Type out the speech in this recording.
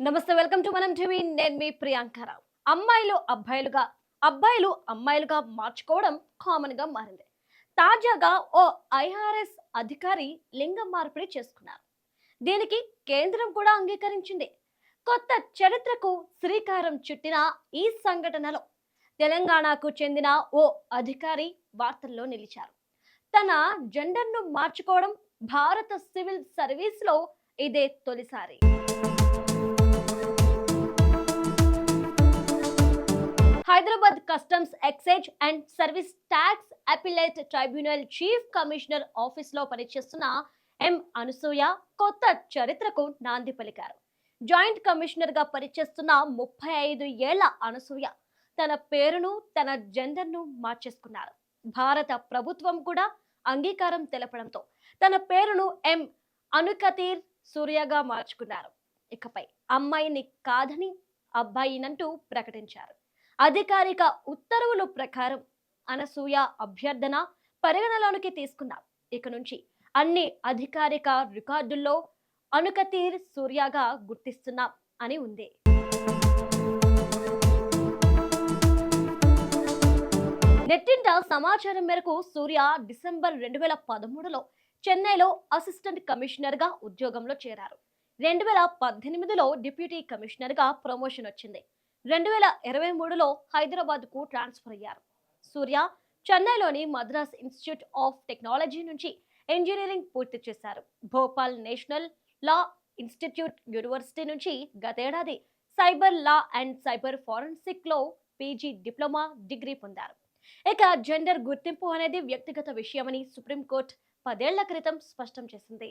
నమస్తే, welcome to మనం TV. నేను మీ ప్రియాంకరావు. అమ్మాయిలు అబ్బాయిలుగా, అబ్బాయిలు అమ్మాయిలుగా మార్చుకోవడం కామన్ గా మారింది. తాజాగా ఓ ఐఆర్ఎస్ అధికారి లింగ మార్పిడి చేసుకున్నారు. దీనికి కేంద్రం కూడా అంగీకరించింది. కొత్త చరిత్రకు శ్రీకారం చుట్టిన ఈ సంఘటనలో తెలంగాణకు చెందిన ఓ అధికారి వార్తల్లో నిలిచారు. తన జెండర్ను మార్చుకోవడం భారత సివిల్ సర్వీస్ లో ఇదే తొలిసారి. Hyderabad customs excise and service tax appellate tribunal chief commissioner office లో పనిచేస్తున్న ఎం అనసూయ కొత్త చరిత్రకు నాంది పలికారు. జాయింట్ కమిషనర్ గా పనిచేస్తున్న 35 ఏళ్ల అనసూయ తన పేరును, తన జెండర్ను మార్చేసుకున్నారు. భారత ప్రభుత్వం కూడా అంగీకారం తెలపడంతో తన పేరును ఎం అనుకతీర్ సూర్యగా మార్చుకున్నారు. ఇకపై అమ్మాయిని కాదని అబ్బాయినంటూ ప్రకటించారు. అధికారిక ఉత్తర్వుల ప్రకారం అనసూయ అభ్యర్థన పరిగణలోనికి తీసుకున్నారు. ఇక నుంచి అన్ని అధికారిక రికార్డుల్లో అనుకతీర్ సూర్యగా గుర్తిస్తున్నాం అని ఉంది. నెట్టింట సమాచారం మేరకు సూర్య డిసెంబర్ 2013లో చెన్నైలో అసిస్టెంట్ కమిషనర్ గా ఉద్యోగంలో చేరారు. 2018లో డిప్యూటీ కమిషనర్ గా ప్రమోషన్ వచ్చింది. 2023లో హైదరాబాద్ కు ట్రాన్స్ఫర్ అయ్యారు. సూర్య చెన్నైలోని మద్రాస్ ఇన్స్టిట్యూట్ ఆఫ్ టెక్నాలజీ నుంచి ఇంజనీరింగ్ పూర్తి చేశారు. భోపాల్ నేషనల్ లా ఇన్స్టిట్యూట్ యూనివర్సిటీ నుంచి గతేడాది cyber law and cyber forensic లో పీజీ డిప్లొమా డిగ్రీ పొందారు. ఇక జెండర్ గుర్తింపు అనేది వ్యక్తిగత విషయమని సుప్రీంకోర్టు 10 ఏళ్ల క్రితం స్పష్టం చేసింది.